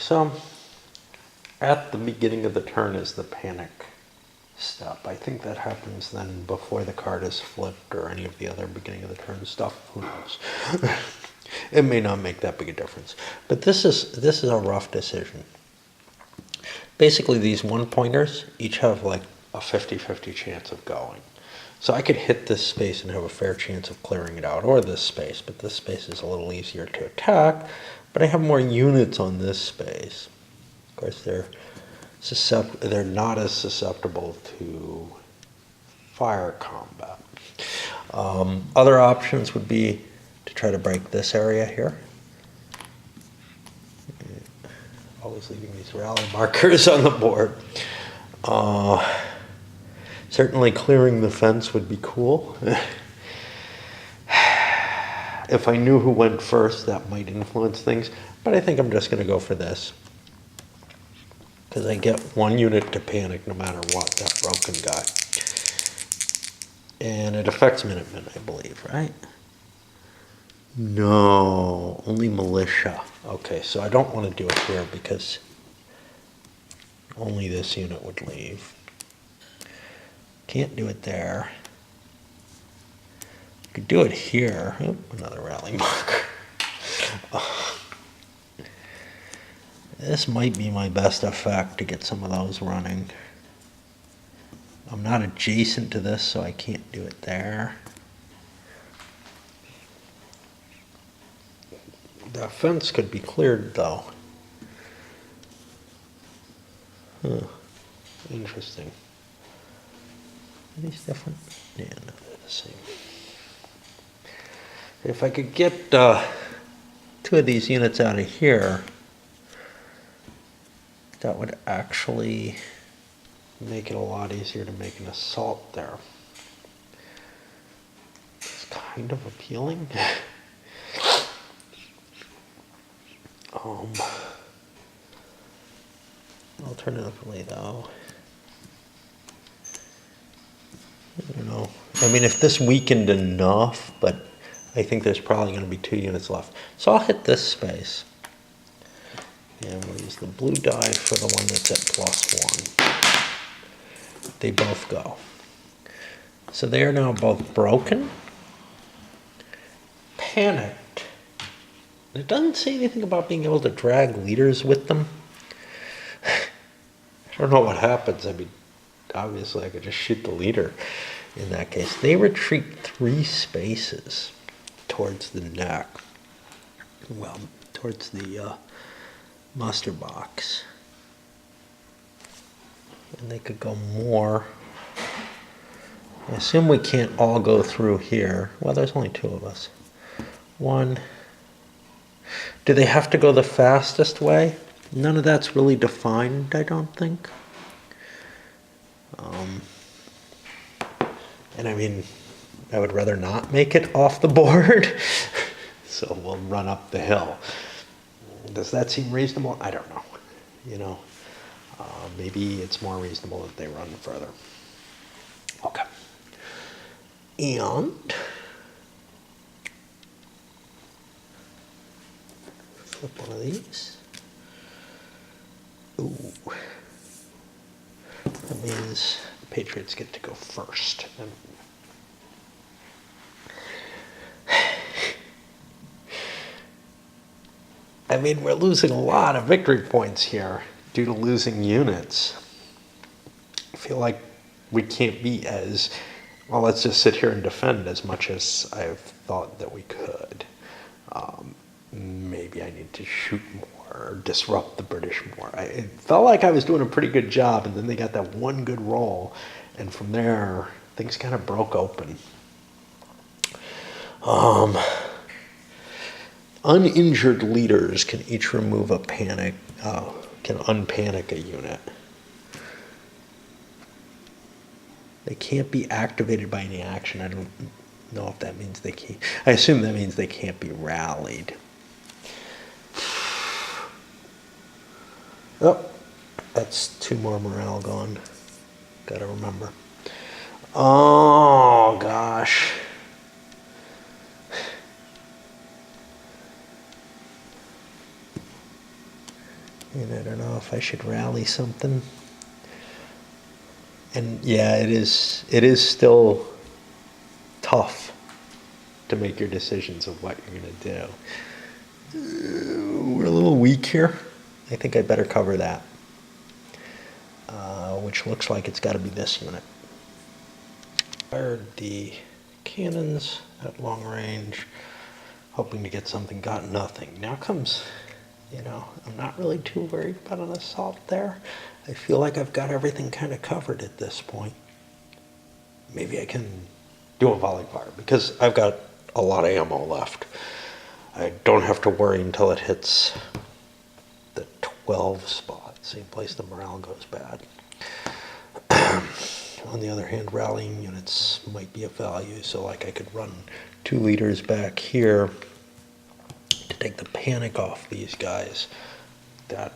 so at the beginning of the turn is the panic step. I think that happens then before the card is flipped or any of the other beginning of the turn stuff. Who knows? It may not make that big a difference. But this is a rough decision. Basically, these one-pointers each have like a 50-50 chance of going. So I could hit this space and have a fair chance of clearing it out, or this space, but this space is a little easier to attack, but I have more units on this space. Of course, they're not as susceptible to fire combat. Other options would be to try to break this area here. Always leaving these rally markers on the board. Certainly clearing the fence would be cool. If I knew who went first, that might influence things, but I think I'm just going to go for this. Because I get one unit to panic no matter what, that broken guy. And it affects Minutemen, I believe, right? No, only militia. Okay, so I don't want to do it here because only this unit would leave. Can't do it there. Could do it here. Oh, another rally marker. This might be my best effect to get some of those running. I'm not adjacent to this, so I can't do it there. The fence could be cleared, though. Huh. Interesting. Are these different? Yeah, no, they're the same. If I could get two of these units out of here, that would actually make it a lot easier to make an assault there. It's kind of appealing. Alternatively, though, I don't know. I mean, if this weakened enough, but I think there's probably going to be 2 units left. So I'll hit this space. And we'll use the blue die for the one that's at +1. They both go. So they are now both broken, panicked. It doesn't say anything about being able to drag leaders with them. I don't know what happens. I mean, obviously I could just shoot the leader in that case. They retreat 3 spaces towards the neck. Well, towards the muster box. And they could go more. I assume we can't all go through here. Well, there's only 2 of us. 1. Do they have to go the fastest way? None of that's really defined, I don't think. And I mean, I would rather not make it off the board. So we'll run up the hill. Does that seem reasonable? I don't know. You know, maybe it's more reasonable that they run further. Okay. And flip one of these. Ooh. That means the Patriots get to go first. I mean, we're losing a lot of victory points here due to losing units. I feel like we can't be as, well, let's just sit here and defend as much as I've thought that we could. Maybe I need to shoot more or disrupt the British more. It felt like I was doing a pretty good job, and then they got that one good roll, and from there, things kind of broke open. Uninjured leaders can each remove a panic, can unpanic a unit. They can't be activated by any action. I don't know if that means they can't. I assume that means they can't be rallied. Oh, that's 2 more morale gone. Gotta remember. Oh, gosh. And I don't know if I should rally something. And yeah, it is still tough to make your decisions of what you're going to do. We're a little weak here. I think I better cover that, which looks like it's got to be this unit. Fired the cannons at long range, hoping to get something, got nothing. Now comes, I'm not really too worried about an assault there. I feel like I've got everything kind of covered at this point. Maybe I can do a volley fire because I've got a lot of ammo left. I don't have to worry until it hits the 12 spot, same place the morale goes bad. On the other hand, rallying units might be of value, so like I could run 2 leaders back here to take the panic off these guys. That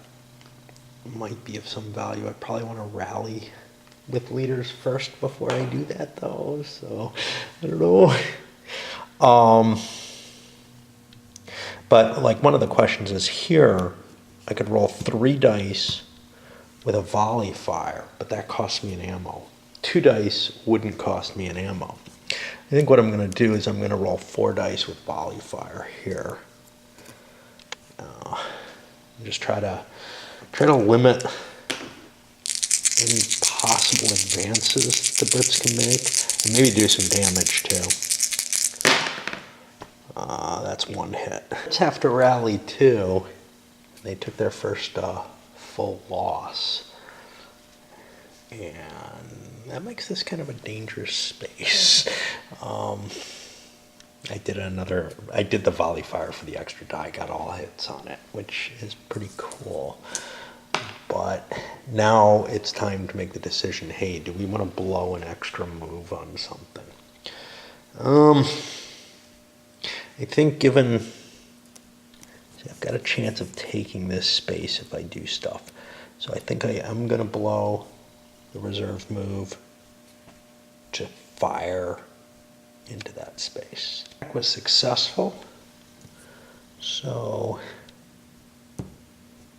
might be of some value. I probably want to rally with leaders first before I do that though, so I don't know. But like one of the questions is here, I could roll 3 dice with a volley fire, but that costs me an ammo. 2 dice wouldn't cost me an ammo. I think what I'm going to do is I'm going to roll 4 dice with volley fire here. Just try to limit any possible advances the Brits can make, and maybe do some damage too. That's 1 hit. Brits have to rally too. They took their first full loss. And that makes this kind of a dangerous space. I did the volley fire for the extra die, got all hits on it, which is pretty cool. But now it's time to make the decision, hey, do we want to blow an extra move on something? I think I've got a chance of taking this space if I do stuff. So I think I am going to blow the reserve move to fire into that space. That was successful. So,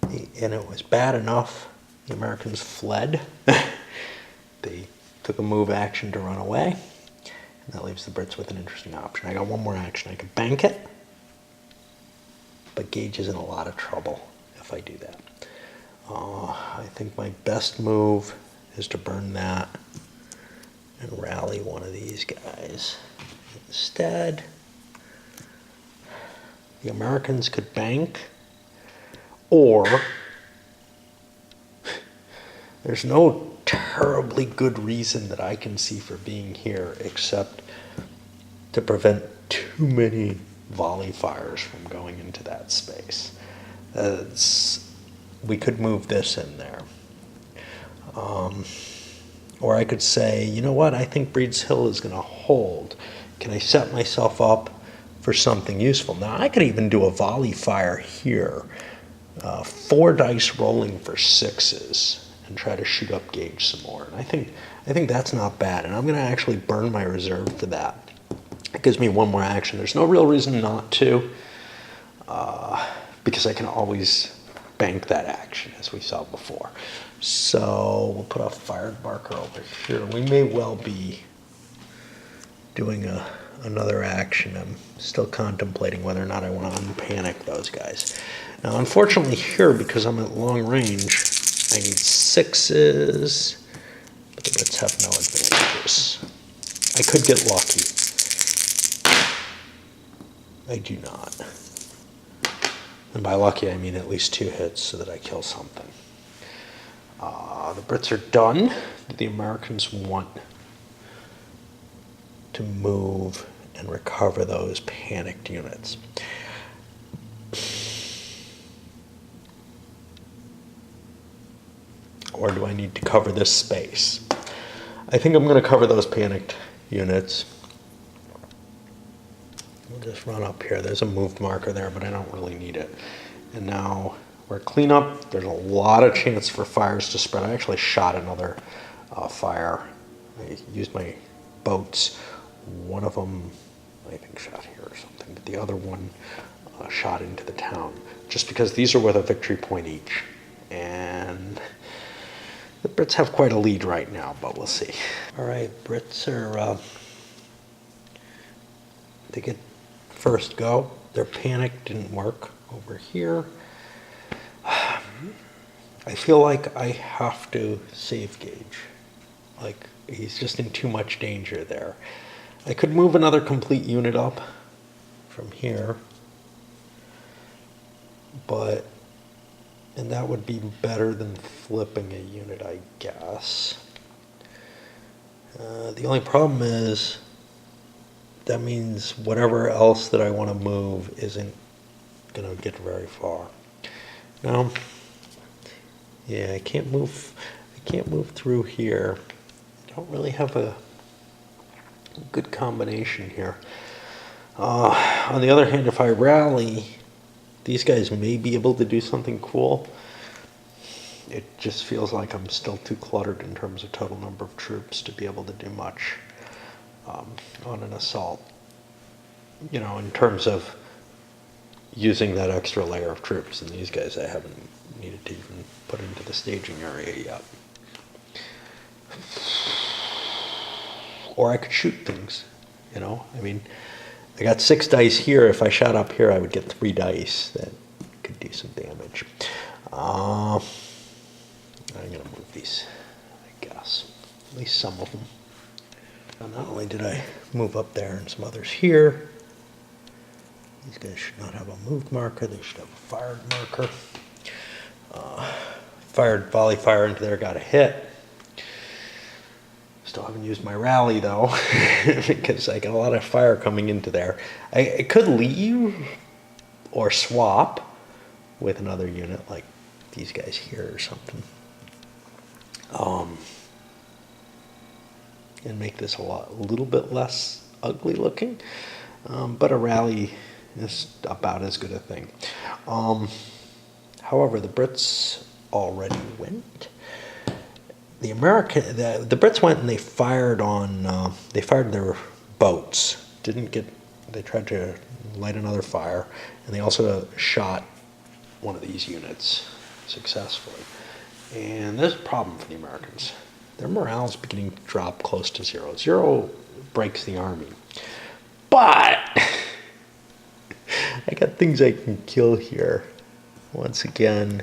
and it was bad enough, the Americans fled. They took a move action to run away. And that leaves the Brits with an interesting option. I got one more action. I could bank it. But Gage is in a lot of trouble if I do that. I think my best move is to burn that and rally one of these guys. Instead, the Americans could bank, or there's no terribly good reason that I can see for being here except to prevent too many volley fires from going into that space. We could move this in there. Or I could say, you know what, I think Breed's Hill is going to hold. Can I set myself up for something useful? Now, I could even do a volley fire here. 4 dice rolling for 6s and try to shoot up Gage some more. And I think that's not bad. And I'm going to actually burn my reserve for that. It gives me 1 more action. There's no real reason not to, because I can always bank that action, as we saw before. So we'll put a fired marker over here. We may well be doing another action. I'm still contemplating whether or not I want to unpanic those guys. Now, unfortunately here, because I'm at long range, I need 6s, but the Brits have no advantages. I could get lucky. I do not. And by lucky, I mean at least 2 hits so that I kill something. The Brits are done. The Americans want to move and recover those panicked units. Or do I need to cover this space? I think I'm going to cover those panicked units. We'll just run up here. There's a moved marker there, but I don't really need it. And now we're clean up. There's a lot of chance for fires to spread. I actually shot another fire. I used my boats. One of them, I think, shot here or something, but the other one shot into the town. Just because these are worth a victory point each. and the Brits have quite a lead right now, but we'll see. All right, Brits are, they get first go. Their panic didn't work over here. I feel like I have to save Gage. Like, he's just in too much danger there. I could move another complete unit up from here, and that would be better than flipping a unit, I guess. The only problem is that means whatever else that I want to move isn't going to get very far. Now, yeah, I can't move through here. I don't really have a good combination here. On the other hand, if I rally, these guys may be able to do something cool. It just feels like I'm still too cluttered in terms of total number of troops to be able to do much on an assault. You know, in terms of using that extra layer of troops, and these guys I haven't needed to even put into the staging area yet. Or I could shoot things, you know? I mean, I got 6 dice here. If I shot up here, I would get 3 dice that could do some damage. I'm going to move these, I guess. At least some of them. And not only did I move up there and some others here, these guys should not have a moved marker. They should have a fired marker. Fired volley fire into there, got a hit. Still haven't used my rally though, because I got a lot of fire coming into there. I could leave or swap with another unit like these guys here or something. And make this a little bit less ugly looking. But a rally is about as good a thing. However, the Brits already went. The Brits went and they fired on. They fired their boats. They tried to light another fire, and they also shot one of these units successfully. And there's a problem for the Americans. Their morale is beginning to drop close to 0. 0 breaks the army. But I got things I can kill here. Once again,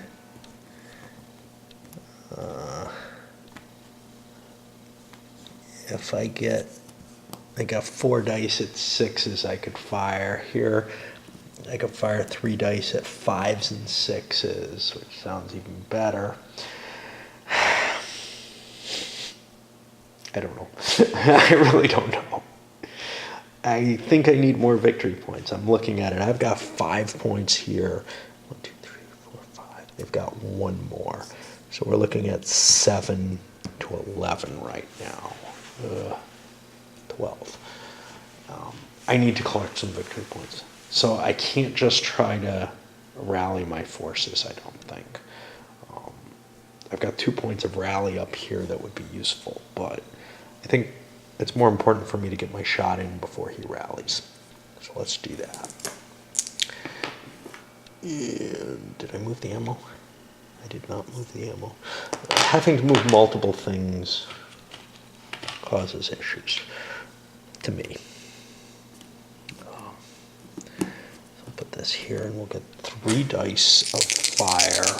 if I got 4 dice at 6s I could fire here. I could fire 3 dice at 5s and 6s, which sounds even better. I don't know. I really don't know. I think I need more victory points. I'm looking at it. I've got 5 points here. 1, 2, 3, 4, 5. They've got 1 more. So we're looking at 7 to 11 right now. 12. I need to collect some victory points. So I can't just try to rally my forces, I don't think. I've got 2 points of rally up here that would be useful, but I think it's more important for me to get my shot in before he rallies. So let's do that. And did I move the ammo? I did not move the ammo. Having to move multiple things causes issues to me. So I'll put this here and we'll get 3 dice of fire.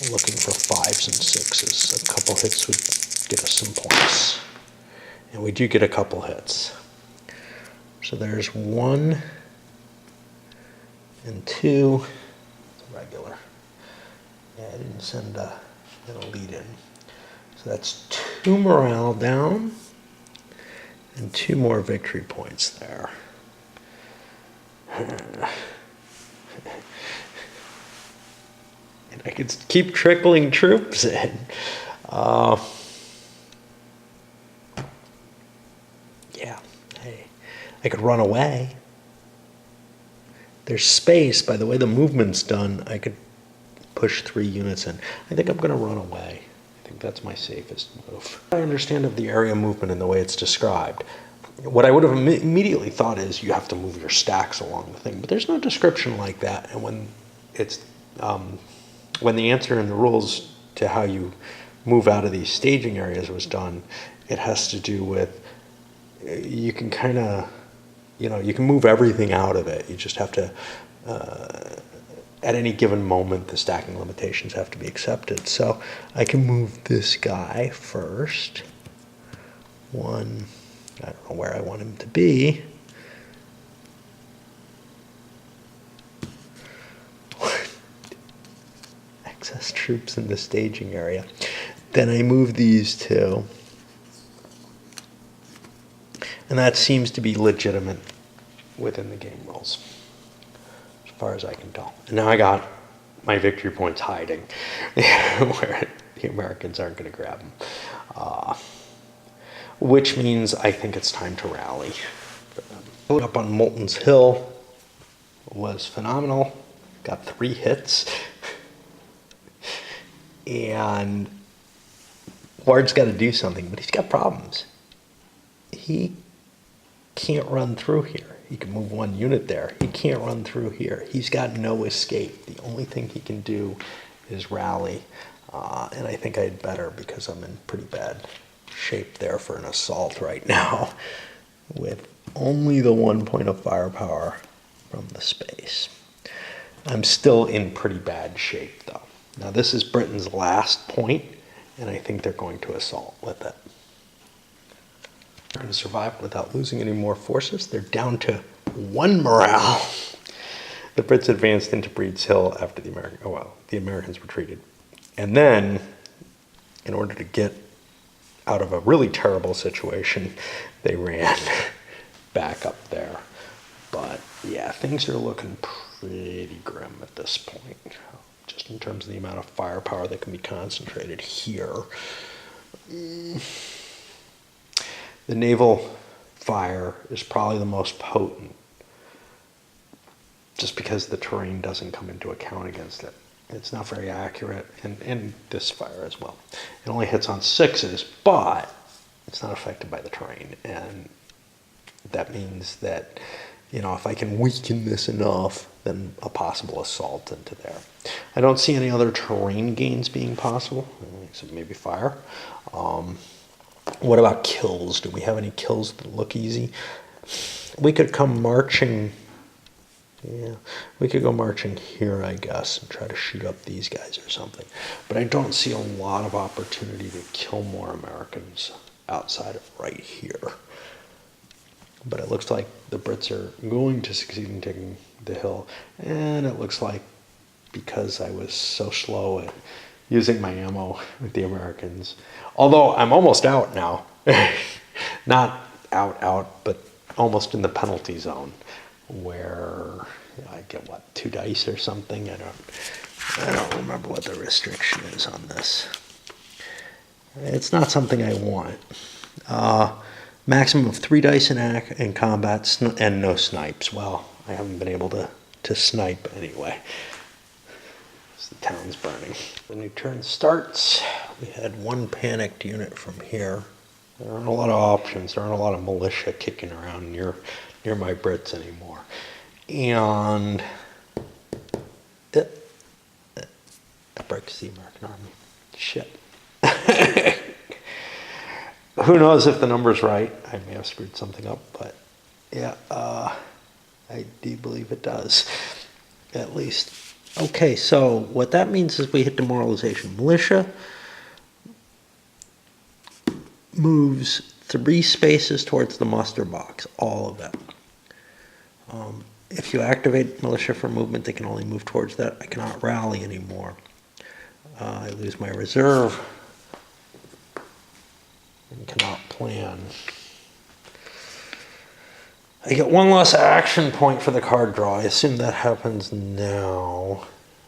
I'm looking for 5s and 6s. A couple hits would get us some points. And we do get a couple hits. So there's 1 and 2. It's regular. Yeah, I didn't send a lead in. So that's 2 morale down and 2 more victory points there. And I could keep trickling troops in. Yeah, I could run away. There's space. By the way the movement's done, I could push 3 units in. I think I'm going to run away. I think that's my safest move. I understand of the area movement and the way it's described. What I would have immediately thought is you have to move your stacks along the thing, but there's no description like that. And when it's when the answer in the rules to how you move out of these staging areas was done, it has to do with, you can kind of, you can move everything out of it. You just have to, at any given moment, the stacking limitations have to be accepted. So I can move this guy first. One, I don't know where I want him to be. Excess troops in the staging area. Then I move these two. And that seems to be legitimate within the game rules, as far as I can tell. And now I got my victory points hiding, where the Americans aren't going to grab them. Which means I think it's time to rally. Pulling up on Moulton's Hill was phenomenal. Got 3 hits. And Ward's got to do something, but he's got problems. He can't run through here. He can move 1 unit there. He can't run through here. He's got no escape. The only thing he can do is rally. And I think I'd better, because I'm in pretty bad shape there for an assault right now, with only the 1 point of firepower from the space. I'm still in pretty bad shape, though. Now, this is Britain's last point, and I think they're going to assault with it. They're going to survive without losing any more forces. They're down to 1 morale. The Brits advanced into Breed's Hill after the Americans retreated. And then, in order to get out of a really terrible situation, they ran back up there. But yeah, things are looking pretty grim at this point, just in terms of the amount of firepower that can be concentrated here. The naval fire is probably the most potent, just because the terrain doesn't come into account against it. It's not very accurate, and this fire as well. It only hits on 6s, but it's not affected by the terrain, and that means that, if I can weaken this enough, then a possible assault into there. I don't see any other terrain gains being possible, except maybe fire. What about kills? Do we have any kills that look easy? We could come marching. Yeah, we could go marching here, I guess, and try to shoot up these guys or something. But I don't see a lot of opportunity to kill more Americans outside of right here. But it looks like the Brits are going to succeed in taking the hill. And it looks like, because I was so slow at using my ammo with the Americans, although I'm almost out now. Not out, but almost in the penalty zone, where I get 2 dice or something. I don't remember what the restriction is on this. It's not something I want. Maximum of 3 dice in combat, and no snipes. Well, I haven't been able to snipe anyway. The town's burning. The new turn starts. We had 1 panicked unit from here. There aren't a lot of options. There aren't a lot of militia kicking around near my Brits anymore. And that breaks the American army. Shit. Who knows if the number's right? I may have screwed something up, but yeah, I do believe it does, at least. Okay, so what that means is we hit demoralization. Militia moves 3 spaces towards the muster box, all of it. If you activate militia for movement, they can only move towards that. I cannot rally anymore. I lose my reserve and cannot plan. I get 1 less action point for the card draw. I assume that happens now,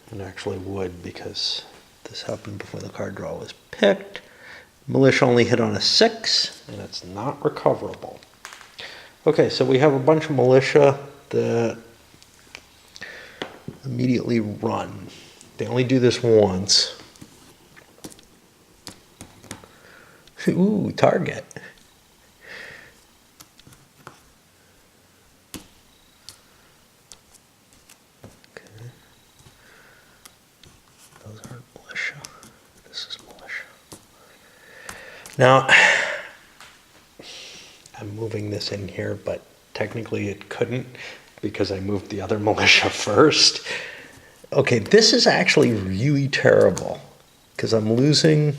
and actually would, because this happened before the card draw was picked. Militia only hit on a 6, and it's not recoverable. Okay, so we have a bunch of militia that immediately run. They only do this once. Ooh, target. Okay. Those Now, I'm moving this in here, but technically it couldn't because I moved the other militia first. Okay, this is actually really terrible because I'm losing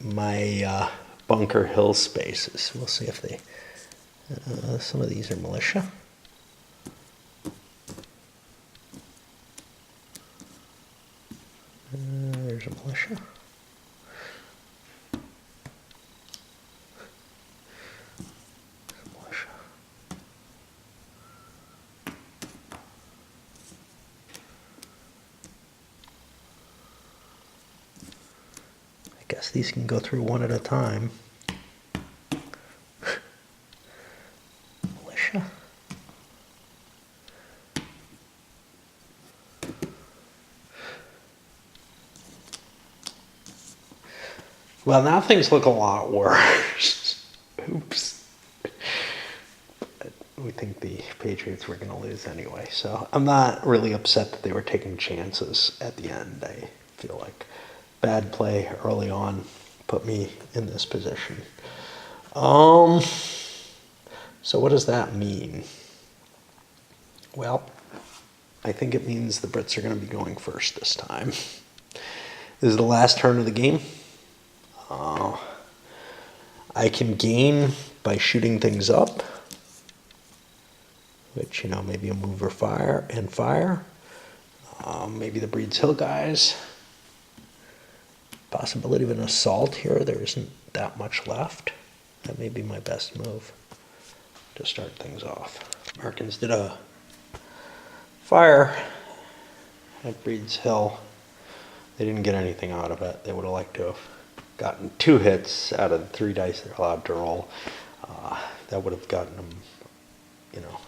my bunker hill spaces. We'll see if they, some of these are militia. There's a militia. I guess these can go through one at a time. Militia. Well, now things look a lot worse. Oops. But we think the Patriots were going to lose anyway, so I'm not really upset that they were taking chances at the end. I feel like bad play early on put me in this position. So what does that mean? Well, I think it means the Brits are going to be going first this time. This is the last turn of the game. I can gain by shooting things up, which, you know, maybe a move or fire. Maybe the Breeds Hill guys. Possibility of an assault here. There isn't that much left. That may be my best move to start things off. Americans did a fire at Breeds Hill. They didn't get anything out of it. They would have liked to have gotten 2 hits out of the 3 dice they're allowed to roll. That would have gotten them, you know,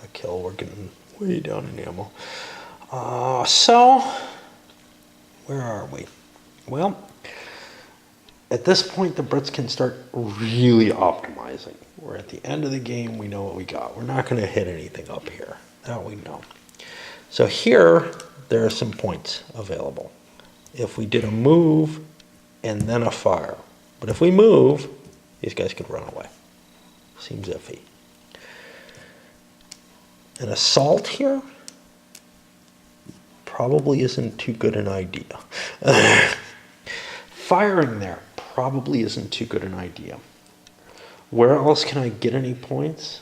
a kill. We're getting way down in ammo. So, where are we? Well, at this point, the Brits can start really optimizing. We're at the end of the game. We know what we got. We're not going to hit anything up here. That we know. So here, there are some points available. If we did a move and then a fire. But if we move, these guys could run away. Seems iffy. An assault here probably isn't too good an idea. Firing there probably isn't too good an idea. Where else can I get any points?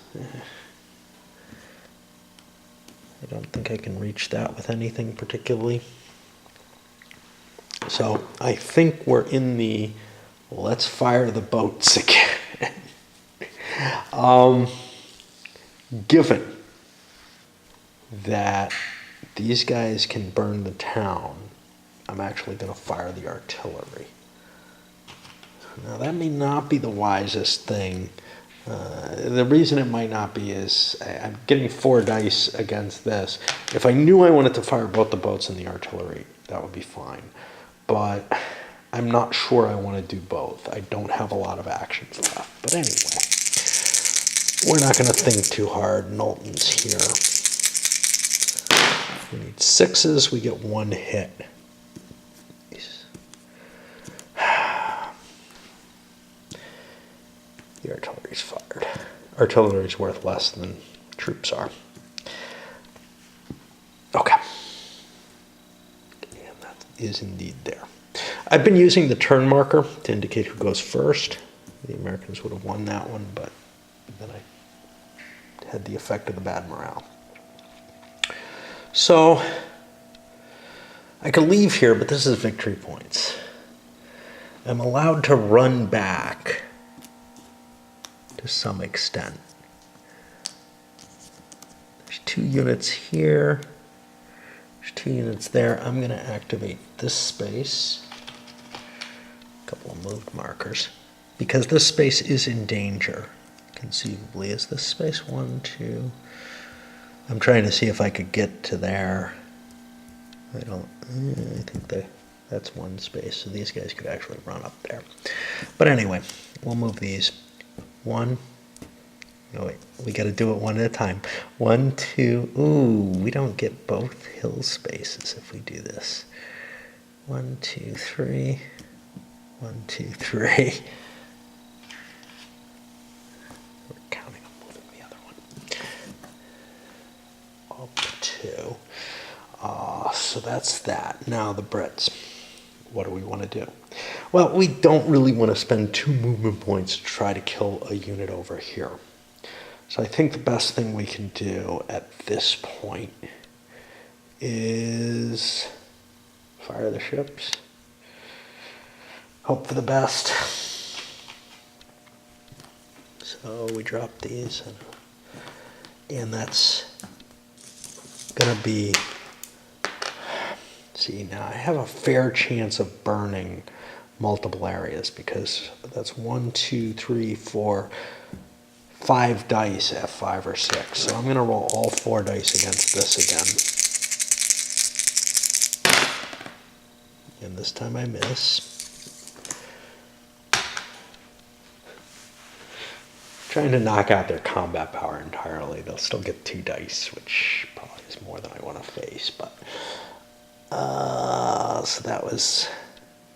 I don't think I can reach that with anything particularly. So I think we're in the let's fire the boats again. Given that these guys can burn the town, I'm actually going to fire the artillery. Now that may not be the wisest thing. The reason it might not be is I'm getting 4 dice against this. If I knew I wanted to fire both the boats and the artillery, that would be fine. But I'm not sure I want to do both. I don't have a lot of actions left. But anyway, we're not going to think too hard. Knowlton's here. We need 6s. We get 1 hit. The artillery's fired. Artillery's worth less than troops are. Okay. And that is indeed there. I've been using the turn marker to indicate who goes first. The Americans would have won that one, but then I had the effect of the bad morale. So I could leave here, but this is victory points. I'm allowed to run back to some extent. There's 2 units here. There's 2 units there. I'm going to activate this space. A couple of moved markers. Because this space is in danger, conceivably. Is this space 1, 2? I'm trying to see if I could get to there. I think that's 1 space. So these guys could actually run up there. But anyway, we'll move these. 1. No, wait. We got to do it 1 at a time. 1, 2. Ooh, we don't get both hill spaces if we do this. 1, 2, 3. 1, 2, 3. We're counting on moving the other one. Up 2. So that's that. Now the Brits. What do we want to do? Well, we don't really want to spend 2 movement points to try to kill a unit over here. So I think the best thing we can do at this point is fire the ships. Hope for the best. So we drop these, and that's gonna be, see, now I have a fair chance of burning multiple areas because that's 1, 2, 3, 4, 5 dice at 5 or 6. So I'm gonna roll all 4 dice against this again. And this time I miss. Trying to knock out their combat power entirely. They'll still get 2 dice, which probably is more than I want to face. But so that was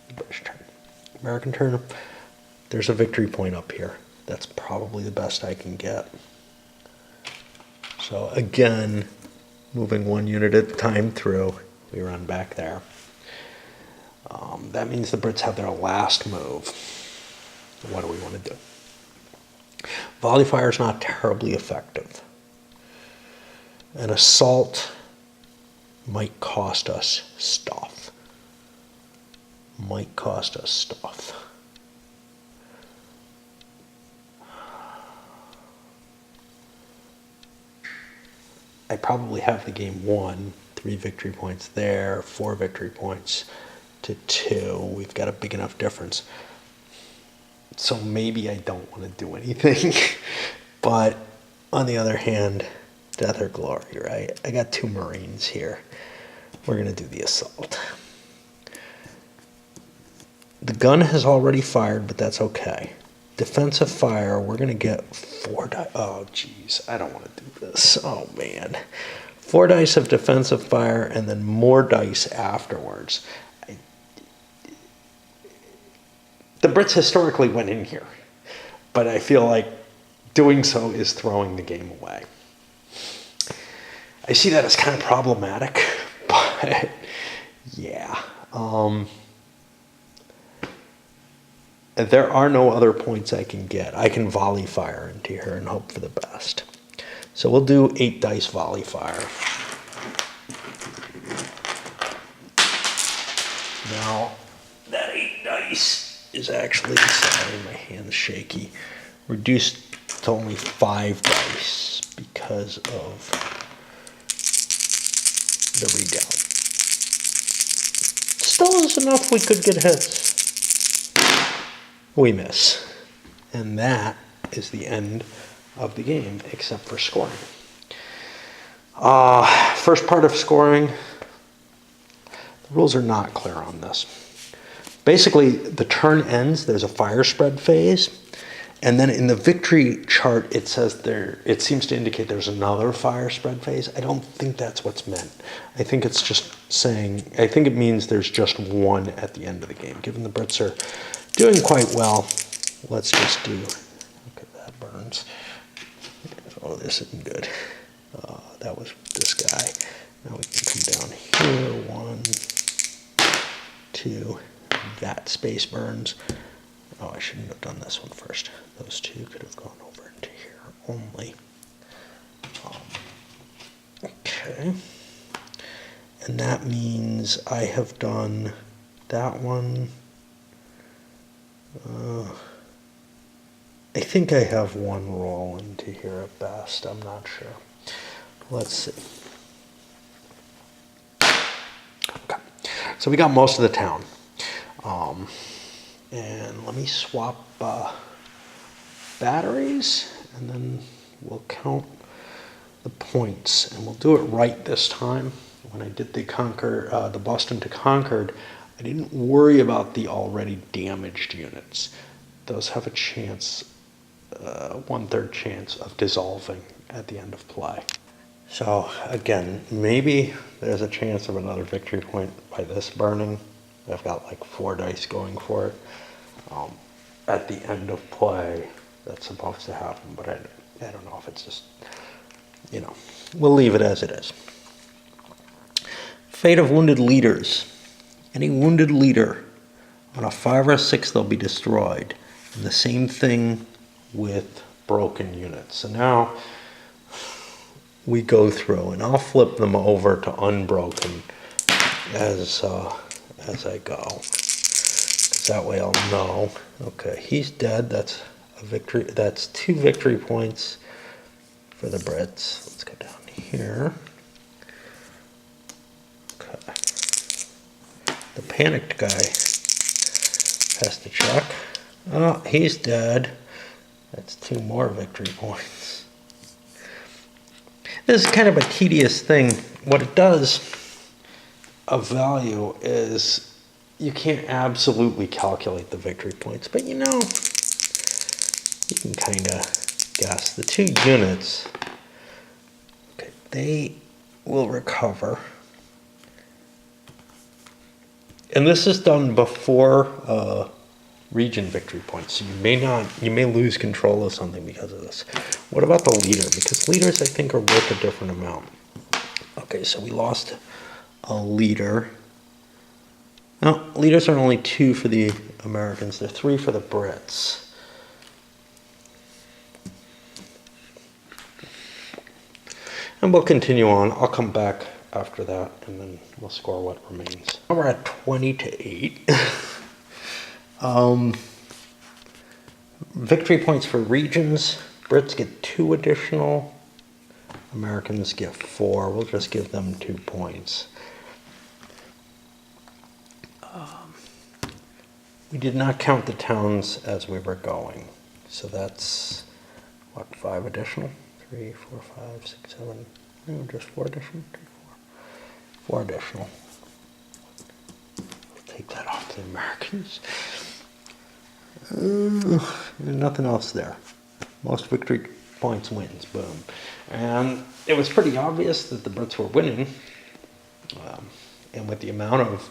the British turn. American turn. There's a victory point up here. That's probably the best I can get. So again, moving 1 unit at a time through, we run back there. That means the Brits have their last move. What do we want to do? Volley fire is not terribly effective. An assault might cost us stuff. Might cost us stuff. I probably have the game won. 3 victory points there, 4 victory points to 2. We've got a big enough difference. So maybe I don't want to do anything. But on the other hand, death or glory, right? I got 2 Marines here. We're going to do the assault. The gun has already fired, but that's okay. Defensive fire, we're going to get 4 dice. Oh, geez, I don't want to do this. Oh, man. 4 dice of defensive fire and then more dice afterwards. The Brits historically went in here, but I feel like doing so is throwing the game away. I see that as kind of problematic, but yeah. There are no other points I can get. I can volley fire into here and hope for the best. So we'll do 8 dice volley fire. Now, that 8 dice is actually, sorry, my hand's shaky, reduced to only 5 dice because of the redoubt. Still is enough we could get hits. We miss. And that is the end of the game, except for scoring. First part of scoring, the rules are not clear on this. Basically, the turn ends, there's a fire spread phase, and then in the victory chart, it says it seems to indicate there's another fire spread phase. I don't think that's what's meant. I think it's just saying, I think it means there's just one at the end of the game. Given the Brits are doing quite well, let's just do, look at that, burns. Oh, this isn't good. That was this guy. Now we can come down here, 1, 2, that space burns. Oh, I shouldn't have done this one first. Those 2 could have gone over into here only. Okay. And that means I have done that one. I think I have 1 roll into here at best. I'm not sure. Let's see. Okay. So we got most of the town. And let me swap batteries, and then we'll count the points, and we'll do it right this time. When I did the Boston to Concord, I didn't worry about the already damaged units. Those have a chance, 1/3 chance of dissolving at the end of play. So again, maybe there's a chance of another victory point by this burning. I've got like 4 dice going for it. at the end of play that's supposed to happen, but I don't know if it's just, we'll leave it as it is. Fate of wounded leaders. Any wounded leader on a 5 or a 6, they'll be destroyed. And the same thing with broken units. So now we go through, and I'll flip them over to unbroken as I go. 'Cause that way I'll know. Okay, he's dead. That's a victory. That's 2 victory points for the Brits. Let's go down here. Okay. The panicked guy has to check. Oh, he's dead. That's 2 more victory points. This is kind of a tedious thing. What it does of value is you can't absolutely calculate the victory points, but you can kind of guess. The 2 units, okay, they will recover. And this is done before region victory points. So you may lose control of something because of this. What about the leader? Because leaders, I think, are worth a different amount. Okay, so we lost a leader. No, leaders are only 2 for the Americans. They're 3 for the Brits. And we'll continue on. I'll come back after that, and then we'll score what remains. Now we're at 20-8. Victory points for regions. Brits get 2 additional. Americans get 4. We'll just give them 2 points. We did not count the towns as we were going. So that's, what, 5 additional? 3, 4, 5, 6, 7. No, just 4 additional. 2, 4. 4 additional. We'll take that off to the Americans. Nothing else there. Most victory points wins. Boom. And it was pretty obvious that the Brits were winning. And with the amount of,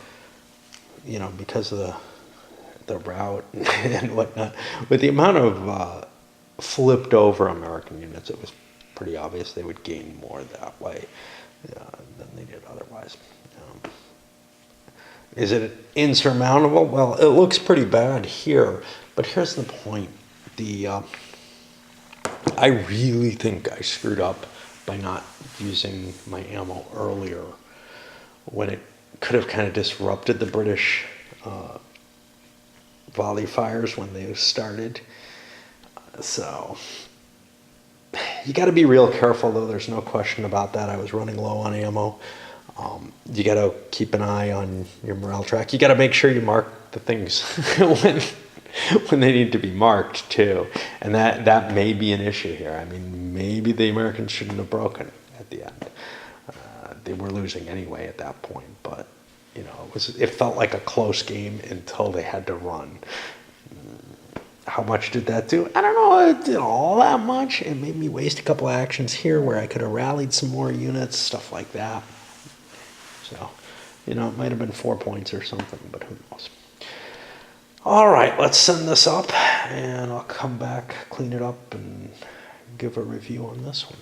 because of the route and whatnot, with the amount of flipped over American units, it was pretty obvious they would gain more that way than they did otherwise. Is it insurmountable? Well, it looks pretty bad here, but here's the point. I really think I screwed up by not using my ammo earlier when it could have kind of disrupted the British volley fires when they started. So you got to be real careful, though. There's no question about that. I was running low on ammo. You got to keep an eye on your morale track. You got to make sure you mark the things when they need to be marked too, and that may be an issue here. I mean, maybe the Americans shouldn't have broken at the end. They were losing anyway at that point, but it felt like a close game until they had to run. How much did that do? I don't know. It did all that much. It made me waste a couple of actions here where I could have rallied some more units, stuff like that. So, it might have been 4 points or something, but who knows. All right, let's send this up, and I'll come back, clean it up, and give a review on this one.